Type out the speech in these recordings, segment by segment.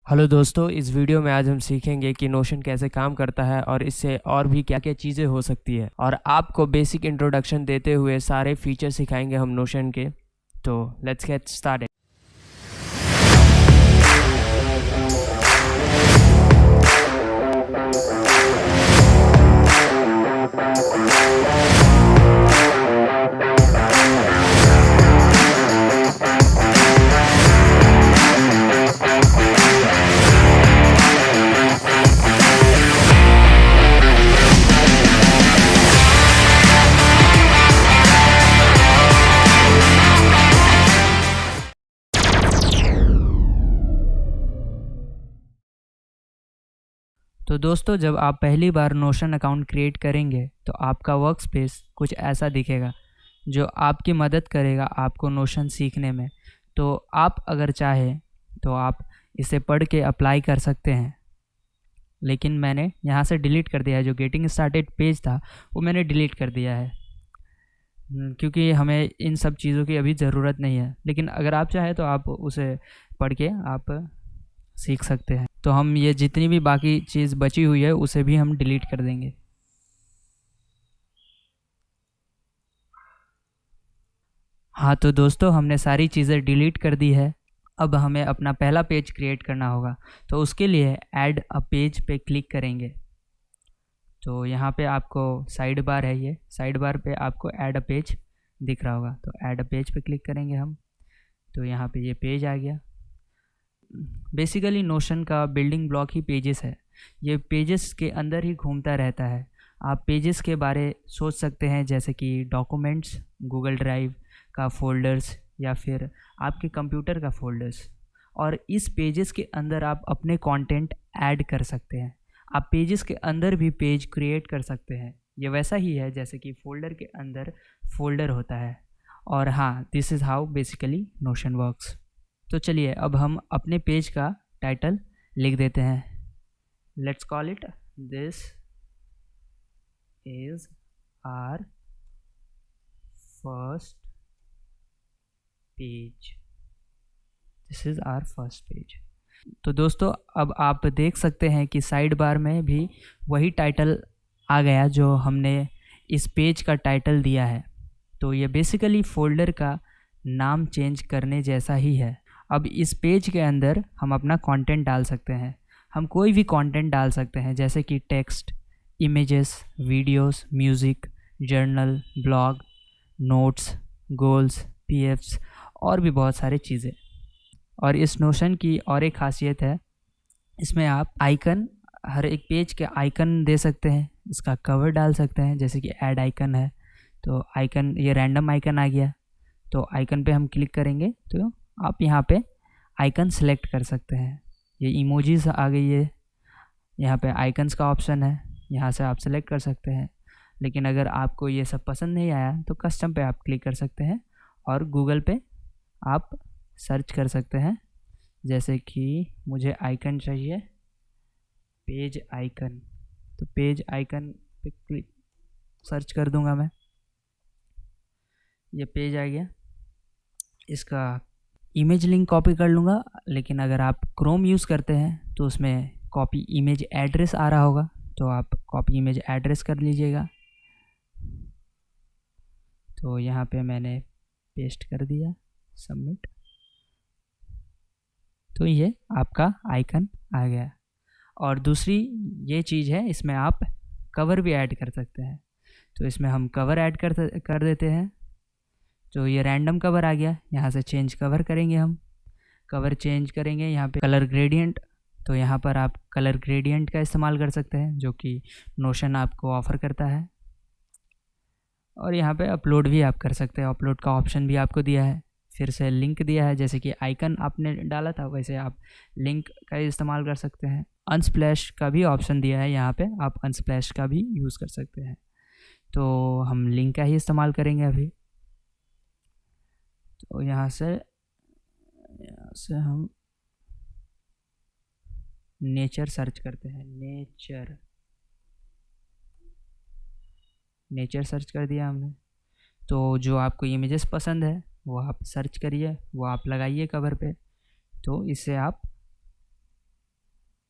Hello दोस्तों, इस video में आज हम सीखेंगे कि नोशन कैसे काम करता है और इससे और भी क्या क्या चीज़ें हो सकती है, और आपको बेसिक इंट्रोडक्शन देते हुए सारे फीचर सिखाएंगे हम नोशन के। तो लेट्स गेट स्टार्टेड। तो दोस्तों, जब आप पहली बार नोशन अकाउंट क्रिएट करेंगे तो आपका वर्क स्पेस कुछ ऐसा दिखेगा जो आपकी मदद करेगा आपको नोशन सीखने में। तो आप अगर चाहें तो आप इसे पढ़ के अप्लाई कर सकते हैं, लेकिन मैंने यहाँ से डिलीट कर दिया है। जो गेटिंग स्टार्टेड पेज था वो मैंने डिलीट कर दिया है, क्योंकि हमें इन सब चीज़ों की अभी ज़रूरत नहीं है। लेकिन अगर आप चाहें तो आप उसे पढ़ के आप सीख सकते हैं। तो हम ये जितनी भी बाकी चीज़ बची हुई है उसे भी हम डिलीट कर देंगे। हाँ, तो दोस्तों, हमने सारी चीज़ें डिलीट कर दी है। अब हमें अपना पहला पेज क्रिएट करना होगा। तो उसके लिए ऐड अ पेज पे क्लिक करेंगे। तो यहाँ पे आपको साइड बार है, ये साइड बार पे आपको ऐड अ पेज दिख रहा होगा। तो ऐड अ पेज पे क्लिक करेंगे हम। तो यहाँ पे ये पेज आ गया। बेसिकली नोशन का बिल्डिंग ब्लॉक ही पेजेस है। ये पेजेस के अंदर ही घूमता रहता है। आप पेजेस के बारे सोच सकते हैं, जैसे कि डॉक्यूमेंट्स, गूगल ड्राइव का फ़ोल्डर्स, या फिर आपके कंप्यूटर का फ़ोल्डर्स। और इस पेजेस के अंदर आप अपने कंटेंट ऐड कर सकते हैं। आप पेजेस के अंदर भी पेज क्रिएट कर सकते हैं। ये वैसा ही है जैसे कि फ़ोल्डर के अंदर फ़ोल्डर होता है। और हाँ, this is how basically notion works. तो चलिए, अब हम अपने पेज का टाइटल लिख देते हैं। Let's call it, this is our first page. This is our first page. तो दोस्तों, अब आप देख सकते हैं कि साइड बार में भी वही टाइटल आ गया जो हमने इस पेज का टाइटल दिया है। तो ये बेसिकली फ़ोल्डर का नाम चेंज करने जैसा ही है। अब इस पेज के अंदर हम अपना कंटेंट डाल सकते हैं। हम कोई भी कंटेंट डाल सकते हैं, जैसे कि text, images, videos, music, journal, blog, notes, goals, PDFs, और भी बहुत सारी चीज़ें। और इस नोशन की और एक खासियत है, इसमें आप आइकन, हर एक पेज के आइकन दे सकते हैं। इसका कवर डाल सकते हैं, जैसे कि ऐड आइकन है। तो आइकन, ये रैंडम आइकन आ गया। तो आइकन पे हम क्लिक करेंगे तो आप यहाँ पे आइकन सेलेक्ट कर सकते हैं। ये इमोजीज आ गई है। यहाँ पे आइकन्स का ऑप्शन है, यहाँ से आप सेलेक्ट कर सकते हैं। लेकिन अगर आपको ये सब पसंद नहीं आया तो कस्टम पे आप क्लिक कर सकते हैं और गूगल पे आप सर्च कर सकते हैं। जैसे कि मुझे आइकन चाहिए, पेज आइकन। तो पेज आइकन पे क्लिक सर्च कर दूंगा मैं। ये पेज आ गया। इसका इमेज लिंक कॉपी कर लूँगा। लेकिन अगर आप क्रोम यूज़ करते हैं तो उसमें कॉपी इमेज एड्रेस आ रहा होगा, तो आप कॉपी इमेज एड्रेस कर लीजिएगा। तो यहाँ पे मैंने पेस्ट कर दिया, सबमिट। तो ये आपका आइकन आ गया। और दूसरी ये चीज़ है, इसमें आप कवर भी ऐड कर सकते हैं। तो इसमें हम कवर ऐड कर देते हैं। तो ये रैंडम कवर आ गया। यहाँ से चेंज कवर करेंगे हम। कवर चेंज करेंगे, यहाँ पे कलर ग्रेडियंट। तो यहाँ पर आप कलर ग्रेडियंट का इस्तेमाल कर सकते हैं, जो कि नोशन आपको ऑफ़र करता है। और यहाँ पे अपलोड भी आप कर सकते हैं। अपलोड का ऑप्शन भी आपको दिया है। फिर से लिंक दिया है, जैसे कि आइकन आपने डाला था वैसे आप लिंक का इस्तेमाल कर सकते हैं। अनस्प्लैश का भी ऑप्शन दिया है, यहाँ पे आप अनस्प्लैश का भी यूज़ कर सकते हैं। तो हम लिंक का ही इस्तेमाल करेंगे अभी। तो यहाँ से हम नेचर सर्च करते हैं। नेचर सर्च कर दिया हमने। तो जो आपको इमेजेस पसंद है वो आप सर्च करिए, वो आप लगाइए कवर पे। तो इससे आप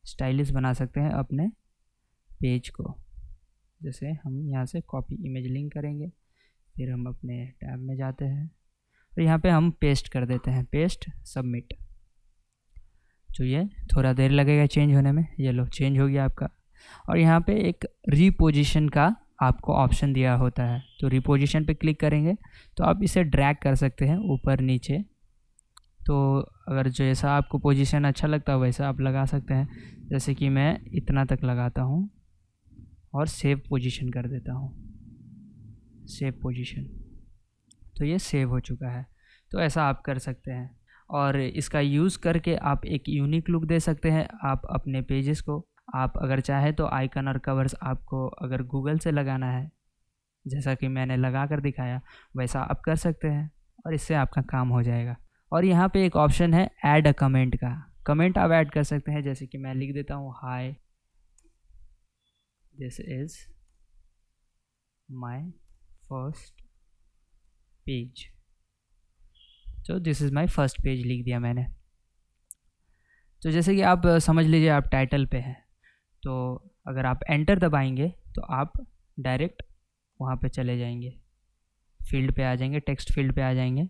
स्टाइलिश बना सकते हैं अपने पेज को। जैसे हम यहाँ से कॉपी इमेज लिंक करेंगे, फिर हम अपने टैब में जाते हैं और यहाँ पे हम पेस्ट कर देते हैं, पेस्ट सबमिट। तो ये थोड़ा देर लगेगा चेंज होने में, ये लो चेंज हो गया आपका। और यहाँ पे एक रीपोजिशन का आपको ऑप्शन दिया होता है, तो रीपोजिशन पे क्लिक करेंगे तो आप इसे ड्रैग कर सकते हैं ऊपर नीचे। तो अगर जैसा आपको पोजीशन अच्छा लगता है वैसा आप लगा सकते हैं। जैसे कि मैं इतना तक लगाता हूँ और सेव पोजीशन कर देता हूँ, सेव पोजीशन। तो ये सेव हो चुका है। तो ऐसा आप कर सकते हैं और इसका यूज़ करके आप एक यूनिक लुक दे सकते हैं आप अपने पेजेस को। आप अगर चाहे तो आइकन और कवर्स आपको अगर गूगल से लगाना है, जैसा कि मैंने लगा कर दिखाया, वैसा आप कर सकते हैं और इससे आपका काम हो जाएगा। और यहाँ पे एक ऑप्शन है ऐड अ कमेंट का, कमेंट आप ऐड कर सकते हैं। जैसे कि मैं लिख देता हूँ, hi this is my first page. तो this is my first page लिख दिया मैंने। तो जैसे कि आप समझ लीजिए आप टाइटल पे हैं, तो अगर आप एंटर दबाएंगे तो आप डायरेक्ट वहाँ पे चले जाएंगे, फील्ड पे आ जाएंगे, टेक्स्ट फील्ड पे आ जाएंगे।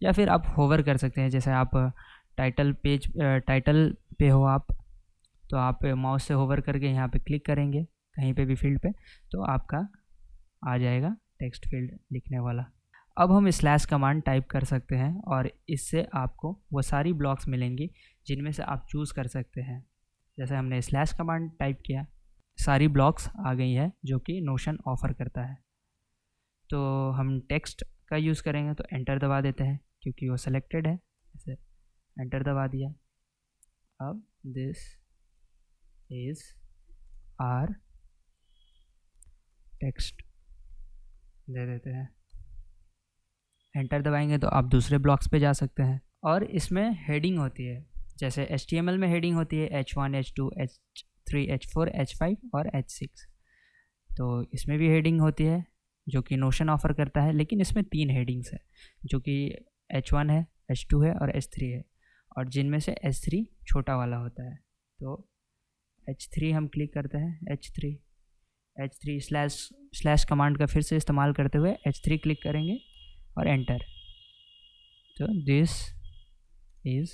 या फिर आप होवर कर सकते हैं, जैसे आप टाइटल पे हो आप, तो आप माउस से होवर करके यहाँ पे क्लिक करेंगे कहीं पे भी फील्ड पे, तो आपका आ जाएगा टेक्स्ट फील्ड लिखने वाला। अब हम स्लैश कमांड टाइप कर सकते हैं और इससे आपको वो सारी ब्लॉक्स मिलेंगी जिनमें से आप चूज़ कर सकते हैं। जैसे हमने स्लैश कमांड टाइप किया, सारी ब्लॉक्स आ गई है जो कि नोशन ऑफ़र करता है। तो हम टेक्स्ट का यूज़ करेंगे तो एंटर दबा देते हैं क्योंकि वो सेलेक्टेड है, ऐसे एंटर दबा दिया। अब दिस इज़ आर टेक्स्ट दे देते हैं, एंटर दबाएंगे तो आप दूसरे ब्लॉक्स पे जा सकते हैं। और इसमें हेडिंग होती है, जैसे HTML में हेडिंग होती है H1, H2, H3, H4, H5 और H6। तो इसमें भी हेडिंग होती है जो कि नोशन ऑफ़र करता है, लेकिन इसमें 3 हेडिंग्स है जो कि H1 है, H2 है और H3 है, और जिनमें से H3 छोटा वाला होता है। तो H3 हम क्लिक करते हैं, H3 स्लैश कमांड का फिर से इस्तेमाल करते हुए H3 क्लिक करेंगे और एंटर। तो दिस इज़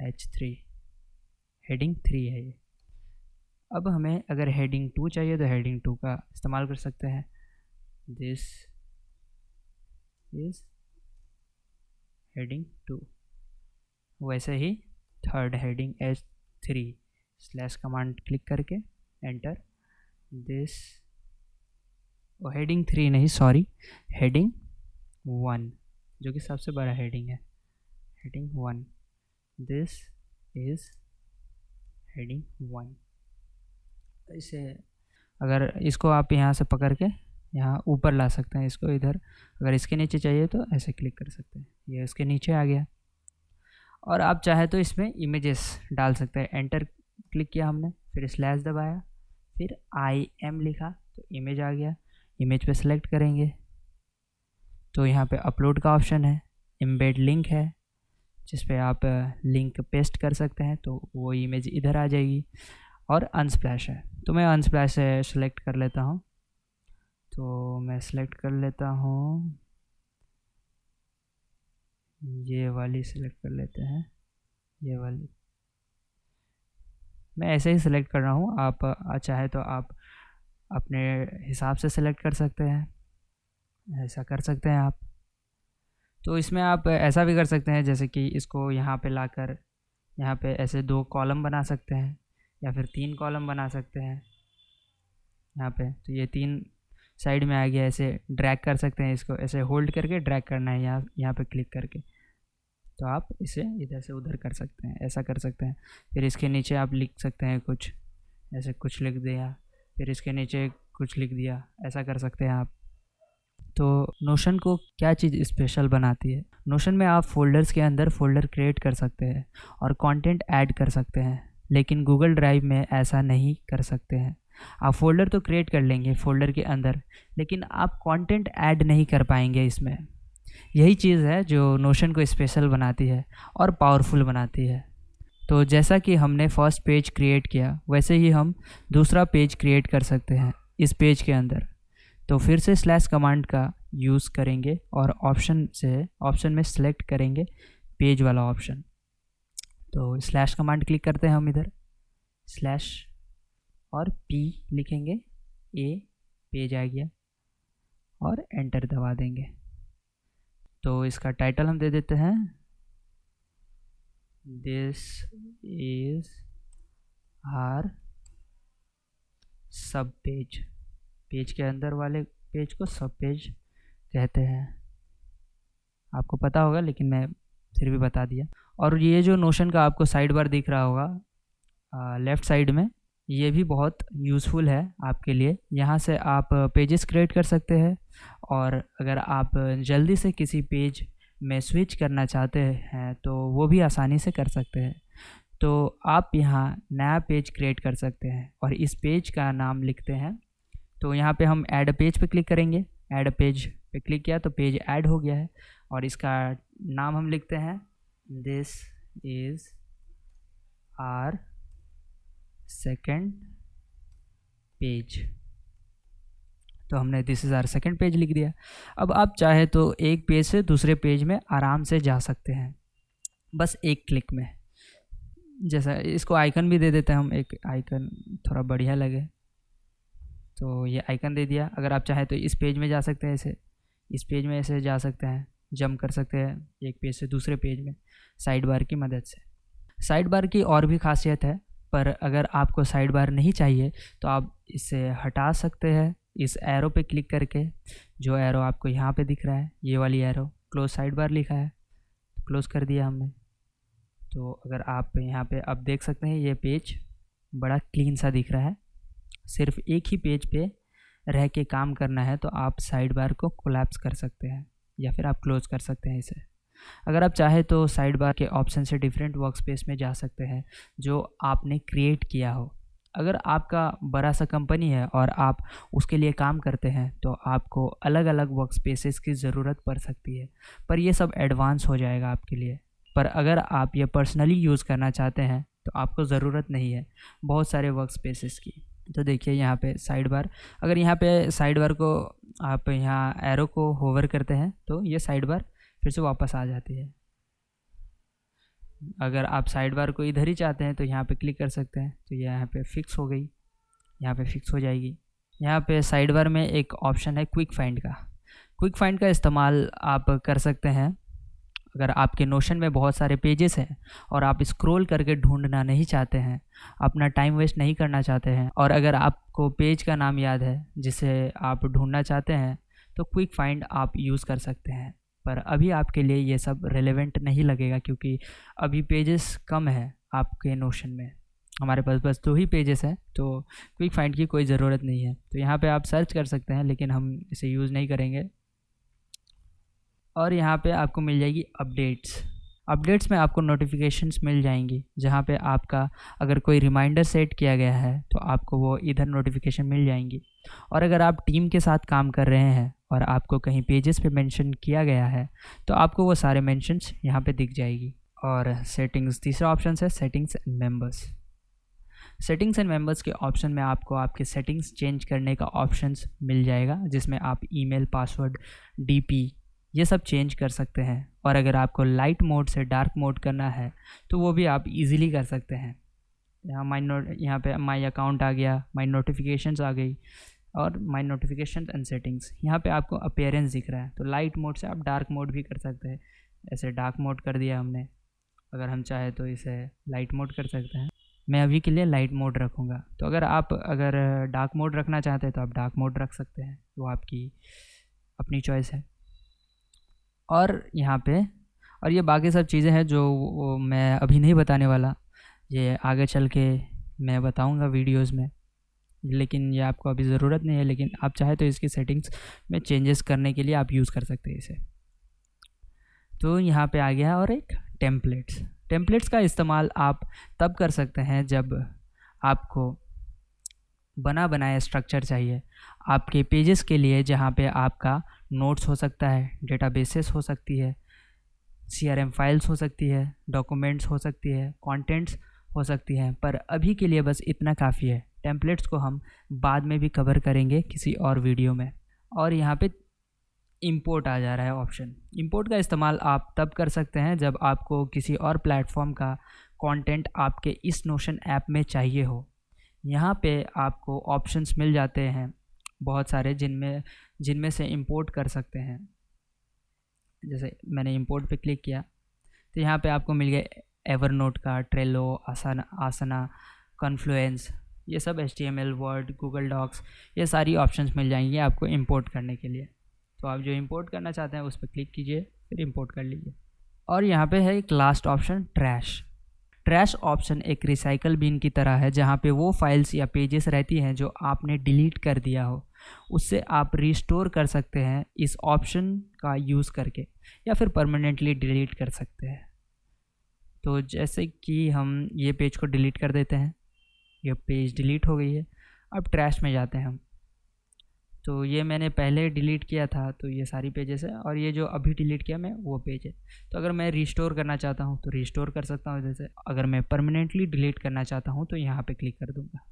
H3, हेडिंग 3 है ये। अब हमें अगर हेडिंग 2 चाहिए तो हेडिंग 2 का इस्तेमाल कर सकते हैं, दिस इज़ हेडिंग 2। वैसे ही third heading H3 slash command click करके एंटर, दिस हेडिंग 3 नहीं, सॉरी, हेडिंग 1 जो कि सबसे बड़ा हेडिंग है, हेडिंग 1, दिस इज़ हेडिंग 1। इसे अगर इसको आप यहाँ से पकड़ के यहाँ ऊपर ला सकते हैं, इसको इधर, अगर इसके नीचे चाहिए तो ऐसे क्लिक कर सकते हैं, ये इसके नीचे आ गया। और आप चाहे तो इसमें इमेजेस डाल सकते हैं, एंटर क्लिक किया हमने, फिर स्लैश दबाया, फिर IM लिखा तो इमेज आ गया। इमेज पे सेलेक्ट करेंगे तो यहाँ पे अपलोड का ऑप्शन है, एम्बेड लिंक है जिस पे आप लिंक पेस्ट कर सकते हैं, तो वो इमेज इधर आ जाएगी। और अनस्प्लैश है, तो मैं अनस्प्लैश से सेलेक्ट कर लेता हूँ, तो मैं सेलेक्ट कर लेता हूँ, ये वाली सेलेक्ट कर लेते हैं, ये वाली मैं ऐसे ही सेलेक्ट कर रहा हूँ। आप चाहे तो आप अपने हिसाब से सेलेक्ट कर सकते हैं, ऐसा कर सकते हैं आप। तो इसमें आप ऐसा भी कर सकते हैं जैसे कि इसको यहाँ पे लाकर यहाँ पे ऐसे 2 कॉलम बना सकते हैं या फिर 3 कॉलम बना सकते हैं यहाँ पे। तो ये 3 साइड में आ गया, ऐसे ड्रैग कर सकते हैं, इसको ऐसे होल्ड करके ड्रैग करना है यहाँ पे क्लिक करके, तो आप इसे इधर से उधर कर सकते हैं, ऐसा कर सकते हैं। फिर इसके नीचे आप लिख सकते हैं कुछ, ऐसे कुछ लिख दिया, फिर इसके नीचे कुछ लिख दिया, ऐसा कर सकते हैं आप। तो नोशन को क्या चीज़ स्पेशल बनाती है, नोशन में आप फोल्डर्स के अंदर फोल्डर क्रिएट कर सकते हैं और कंटेंट ऐड कर सकते हैं, लेकिन गूगल ड्राइव में ऐसा नहीं कर सकते हैं। आप फोल्डर तो क्रिएट कर लेंगे फोल्डर के अंदर, लेकिन आप कंटेंट ऐड नहीं कर पाएंगे इसमें। यही चीज़ है जो नोशन को स्पेशल बनाती है और पावरफुल बनाती है। तो जैसा कि हमने फर्स्ट पेज क्रिएट किया वैसे ही हम दूसरा पेज क्रिएट कर सकते हैं इस पेज के अंदर। तो फिर से स्लैश कमांड का यूज़ करेंगे और ऑप्शन में सेलेक्ट करेंगे पेज वाला ऑप्शन। तो स्लैश कमांड क्लिक करते हैं हम इधर, स्लैश और पी लिखेंगे, पेज आ गया और एंटर दबा देंगे। तो इसका टाइटल हम दे देते हैं दिस इज आर सब पेज। पेज के अंदर वाले पेज को सब पेज कहते हैं, आपको पता होगा लेकिन मैं फिर भी बता दिया। और ये जो नोशन का आपको साइड बार दिख रहा होगा लेफ़्ट साइड में, ये भी बहुत यूज़फुल है आपके लिए। यहाँ से आप पेजेस क्रिएट कर सकते हैं और अगर आप जल्दी से किसी पेज में स्विच करना चाहते हैं तो वो भी आसानी से कर सकते हैं। तो आप यहाँ नया पेज क्रिएट कर सकते हैं और इस पेज का नाम लिखते हैं। तो यहाँ पे हम ऐड पेज पे क्लिक करेंगे, ऐड पेज पे क्लिक किया तो पेज ऐड हो गया है और इसका नाम हम लिखते हैं this is our second page. तो हमने this is our second page लिख दिया। अब आप चाहे तो एक पेज से दूसरे पेज में आराम से जा सकते हैं बस एक क्लिक में। जैसा इसको आइकन भी दे देते हैं हम, एक आइकन थोड़ा बढ़िया लगे तो ये आइकन दे दिया। अगर आप चाहें तो इस पेज में जा सकते हैं, ऐसे इस पेज में ऐसे जा सकते हैं, जंप कर सकते हैं एक पेज से दूसरे पेज में साइड बार की मदद से। साइड बार की और भी खासियत है, पर अगर आपको साइड बार नहीं चाहिए तो आप इसे हटा सकते हैं इस एरो पे क्लिक करके। जो एरो आपको यहाँ पे दिख रहा है, ये वाली एरो, क्लोज साइड बार लिखा है, क्लोज कर दिया हमने। तो अगर आप यहाँ पे अब देख सकते हैं ये पेज बड़ा क्लीन सा दिख रहा है। सिर्फ एक ही पेज पे रह के काम करना है तो आप साइड बार को कोलैप्स कर सकते हैं या फिर आप क्लोज कर सकते हैं इसे। अगर आप चाहे तो साइड बार के ऑप्शन से डिफरेंट वर्कस्पेस में जा सकते हैं जो आपने क्रिएट किया हो। अगर आपका बड़ा सा कंपनी है और आप उसके लिए काम करते हैं तो आपको अलग अलग वर्कस्पेसेस की ज़रूरत पड़ सकती है, पर यह सब एडवांस हो जाएगा आपके लिए। पर अगर आप ये पर्सनली यूज़ करना चाहते हैं तो आपको ज़रूरत नहीं है बहुत सारे वर्कस्पेसेस की। तो देखिए यहाँ पे साइड बार, अगर यहाँ पे साइड बार को आप यहाँ एरो को होवर करते हैं तो ये साइड बार फिर से वापस आ जाती है। अगर आप साइड बार को इधर ही चाहते हैं तो यहाँ पे क्लिक कर सकते हैं, तो ये यहाँ पे फिक्स हो गई, यहाँ पे फिक्स हो जाएगी। यहाँ पे साइड बार में एक ऑप्शन है क्विक फाइंड का। क्विक फाइंड का इस्तेमाल आप कर सकते हैं अगर आपके नोशन में बहुत सारे पेजेस हैं और आप स्क्रॉल करके ढूंढना नहीं चाहते हैं, अपना टाइम वेस्ट नहीं करना चाहते हैं, और अगर आपको पेज का नाम याद है जिसे आप ढूंढना चाहते हैं तो क्विक फाइंड आप यूज़ कर सकते हैं। पर अभी आपके लिए ये सब रेलेवेंट नहीं लगेगा क्योंकि अभी पेजेस कम है आपके नोशन में। हमारे पास बस 2 ही पेजेस हैं तो क्विक फाइंड की कोई ज़रूरत नहीं है। तो यहाँ पे आप सर्च कर सकते हैं लेकिन हम इसे यूज़ नहीं करेंगे। और यहाँ पे आपको मिल जाएगी अपडेट्स में आपको नोटिफिकेशंस मिल जाएंगी जहाँ पे आपका अगर कोई रिमाइंडर सेट किया गया है तो आपको वो इधर नोटिफिकेशन मिल जाएंगी। और अगर आप टीम के साथ काम कर रहे हैं और आपको कहीं पेजेस पे मेंशन किया गया है तो आपको वो सारे मेंशंस यहाँ पे दिख जाएगी। और सेटिंग्स, तीसरा ऑप्शन है settings and members. Settings and members के ऑप्शन में आपको आपके सेटिंग्स चेंज करने का ऑप्शंस मिल जाएगा जिसमें आप ईमेल, पासवर्ड, डीपी ये सब चेंज कर सकते हैं। और अगर आपको लाइट मोड से डार्क मोड करना है तो वो भी आप इजीली कर सकते हैं। यहाँ पे माई अकाउंट आ गया, माई नोटिफिकेशंस आ गई और माई नोटिफिकेशन एंड सेटिंग्स। यहाँ पे आपको अपीयरेंस दिख रहा है तो लाइट मोड से आप डार्क मोड भी कर सकते हैं। ऐसे डार्क मोड कर दिया हमने, अगर हम चाहे तो इसे लाइट मोड कर सकते हैं। मैं अभी के लिए लाइट मोड रखूँगा। तो अगर डार्क मोड रखना चाहते हैं तो आप डार्क मोड रख सकते हैं, वो आपकी अपनी चॉइस है। और यहाँ पे और ये बाकी सब चीज़ें हैं जो मैं अभी नहीं बताने वाला, ये आगे चल के मैं बताऊँगा वीडियोज़ में, लेकिन ये आपको अभी ज़रूरत नहीं है। लेकिन आप चाहे तो इसकी सेटिंग्स में चेंजेस करने के लिए आप यूज़ कर सकते हैं इसे। तो यहाँ पे आ गया और एक टेम्पलेट्स का इस्तेमाल आप तब कर सकते हैं जब आपको बना बनाया स्ट्रक्चर चाहिए आपके पेजेस के लिए, जहाँ पे आपका नोट्स हो सकता है, डेटाबेसेस हो सकती है, CRM फाइल्स हो सकती है, डॉक्यूमेंट्स हो सकती है, कंटेंट्स हो सकती हैं, पर अभी के लिए बस इतना काफ़ी है। टेम्पलेट्स को हम बाद में भी कवर करेंगे किसी और वीडियो में। और यहाँ पे इंपोर्ट आ जा रहा है ऑप्शन। इंपोर्ट का इस्तेमाल आप तब कर सकते हैं जब आपको किसी और प्लेटफॉर्म का कंटेंट आपके इस नोशन ऐप में चाहिए हो। यहाँ पे आपको ऑप्शंस मिल जाते हैं बहुत सारे, जिनमें से इंपोर्ट कर सकते हैं। जैसे मैंने इंपोर्ट पे क्लिक किया तो यहाँ पे आपको मिल गया एवरनोट का, ट्रेलो, आसना, कॉन्फ्लुएंस, ये सब HTML, वर्ड, गूगल डॉक्स, ये सारी ऑप्शंस मिल जाएंगी आपको इंपोर्ट करने के लिए। तो आप जो इंपोर्ट करना चाहते हैं उस पर क्लिक कीजिए, फिर इंपोर्ट कर लीजिए। और यहाँ पे है एक लास्ट ऑप्शन, ट्रैश ऑप्शन एक रिसाइकल बिन की तरह है, जहाँ पे वो फाइल्स या पेजेस रहती हैं जो आपने डिलीट कर दिया हो, उससे आप रिस्टोर कर सकते हैं इस ऑप्शन का यूज़ करके, या फिर परमानेंटली डिलीट कर सकते हैं। तो जैसे कि हम ये पेज को डिलीट कर देते हैं, ये पेज डिलीट हो गई है। अब ट्रैश में जाते हैं हम, तो ये मैंने पहले डिलीट किया था, तो ये सारी पेजेस है, और ये जो अभी डिलीट किया मैं वो पेज है। तो अगर मैं रिस्टोर करना चाहता हूँ तो रिस्टोर कर सकता हूँ। जैसे अगर मैं परमानेंटली डिलीट करना चाहता हूँ तो यहाँ पे क्लिक कर दूँगा,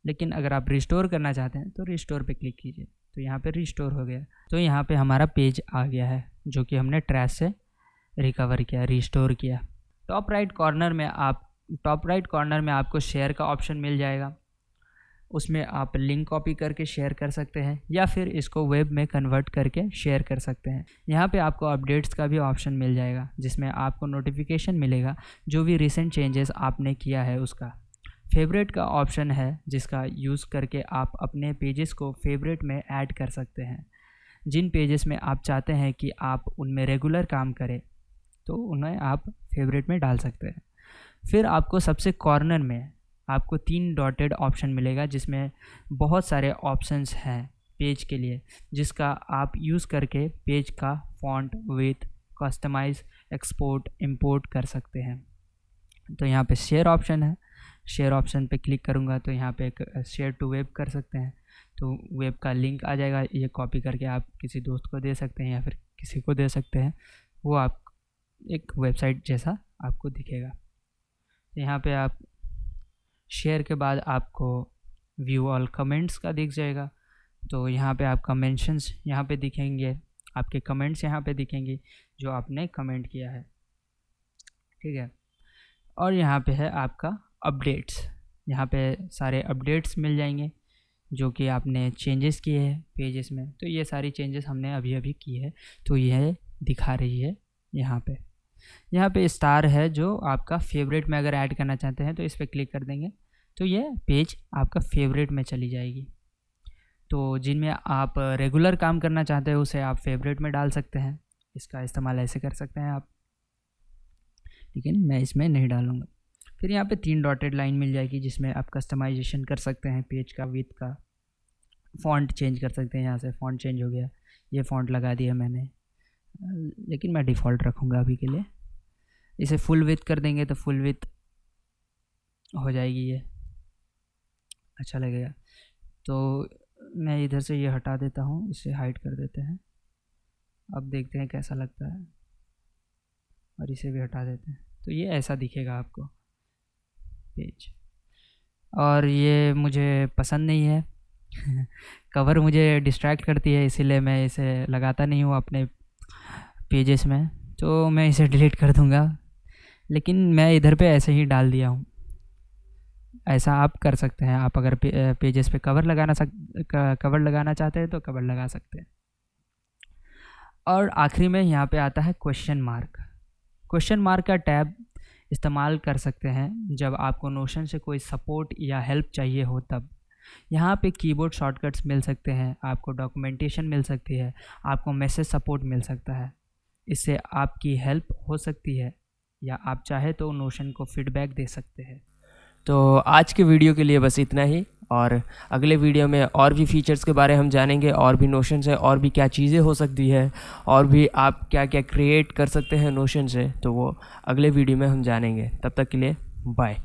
लेकिन अगर आप रिस्टोर करना चाहते हैं तो रिस्टोर पे क्लिक कीजिए, तो यहाँ पे रिस्टोर हो गया। तो यहाँ पे हमारा पेज आ गया है जो कि हमने ट्रैश से रिकवर किया, रिस्टोर किया। टॉप राइट कॉर्नर में आपको शेयर का ऑप्शन मिल जाएगा, उसमें आप लिंक कॉपी करके शेयर कर सकते हैं, या फिर इसको वेब में कन्वर्ट करके शेयर कर सकते हैं। यहाँ पे आपको अपडेट्स का भी ऑप्शन मिल जाएगा, जिसमें आपको नोटिफिकेशन मिलेगा जो भी रिसेंट चेंजेस आपने किया है उसका। फेवरेट का ऑप्शन है, जिसका यूज़ करके आप अपने पेजेस को फेवरेट में ऐड कर सकते हैं। जिन पेजेस में आप चाहते हैं कि आप उनमें रेगुलर काम करें, तो उन्हें आप फेवरेट में डाल सकते हैं। फिर आपको सबसे कॉर्नर में आपको 3 डॉटेड ऑप्शन मिलेगा, जिसमें बहुत सारे ऑप्शंस हैं पेज के लिए, जिसका आप यूज़ करके पेज का font, width, customise, export, import कर सकते हैं। तो यहाँ पे शेयर ऑप्शन है, शेयर ऑप्शन पे क्लिक करूँगा तो यहाँ पे एक शेयर टू वेब कर सकते हैं। तो वेब का लिंक आ जाएगा, ये कॉपी करके आप किसी दोस्त को दे सकते हैं या फिर किसी को दे सकते हैं, वो आप एक वेबसाइट जैसा आपको दिखेगा। यहाँ पे आप शेयर के बाद आपको व्यू ऑल कमेंट्स का दिख जाएगा, तो यहाँ पे आपका मेंशंस यहाँ पे दिखेंगे, आपके कमेंट्स यहाँ पे दिखेंगे जो आपने कमेंट किया है, ठीक है। और यहाँ पे है आपका अपडेट्स, यहाँ पे सारे अपडेट्स मिल जाएंगे जो कि आपने चेंजेस किए हैं पेजेस में। तो ये सारी चेंजेस हमने अभी अभी की है, तो यह दिखा रही है यहाँ पे स्टार है जो आपका फेवरेट में अगर ऐड करना चाहते हैं तो इस पर क्लिक कर देंगे तो ये पेज आपका फेवरेट में चली जाएगी। तो जिनमें आप रेगुलर काम करना चाहते हैं उसे आप फेवरेट में डाल सकते हैं, इसका इस्तेमाल ऐसे कर सकते हैं आप, लेकिन मैं इसमें नहीं डालूँगा। फिर यहाँ पे 3 डॉटेड लाइन मिल जाएगी जिसमें आप कस्टमाइजेशन कर सकते हैं पेज का, विड्थ का, फ़ॉन्ट चेंज कर सकते हैं। यहाँ से फ़ॉन्ट चेंज हो गया, ये फ़ॉन्ट लगा दिया मैंने, लेकिन मैं डिफ़ॉल्ट रखूँगा अभी के लिए। इसे फुल विड्थ कर देंगे तो फुल विड्थ हो जाएगी, ये अच्छा लगेगा। तो मैं इधर से ये हटा देता हूँ, इसे हाइड कर देते हैं, अब देखते हैं कैसा लगता है, और इसे भी हटा देते हैं। तो ये ऐसा दिखेगा आपको पेज, और ये मुझे पसंद नहीं है कवर मुझे डिस्ट्रैक्ट करती है, इसीलिए मैं इसे लगाता नहीं हूँ अपने पेजेस में, तो मैं इसे डिलीट कर दूँगा। लेकिन मैं इधर पे ऐसे ही डाल दिया हूँ, ऐसा आप कर सकते हैं। आप अगर पेजेस पे कवर लगाना चाहते हैं तो कवर लगा सकते हैं। और आखिरी में यहाँ पे आता है क्वेश्चन मार्क का टैब इस्तेमाल कर सकते हैं जब आपको नोशन से कोई सपोर्ट या हेल्प चाहिए हो तब। यहाँ पे कीबोर्ड शॉर्टकट्स मिल सकते हैं, आपको डॉक्यूमेंटेशन मिल सकती है, आपको मैसेज सपोर्ट मिल सकता है, इससे आपकी हेल्प हो सकती है, या आप चाहे तो नोशन को फीडबैक दे सकते हैं। तो आज के वीडियो के लिए बस इतना ही, और अगले वीडियो में और भी फीचर्स के बारे हम जानेंगे, और भी नोशन से और भी क्या चीज़ें हो सकती है, और भी आप क्या क्या क्रिएट कर सकते हैं नोशन से, तो वो अगले वीडियो में हम जानेंगे। तब तक के लिए बाय।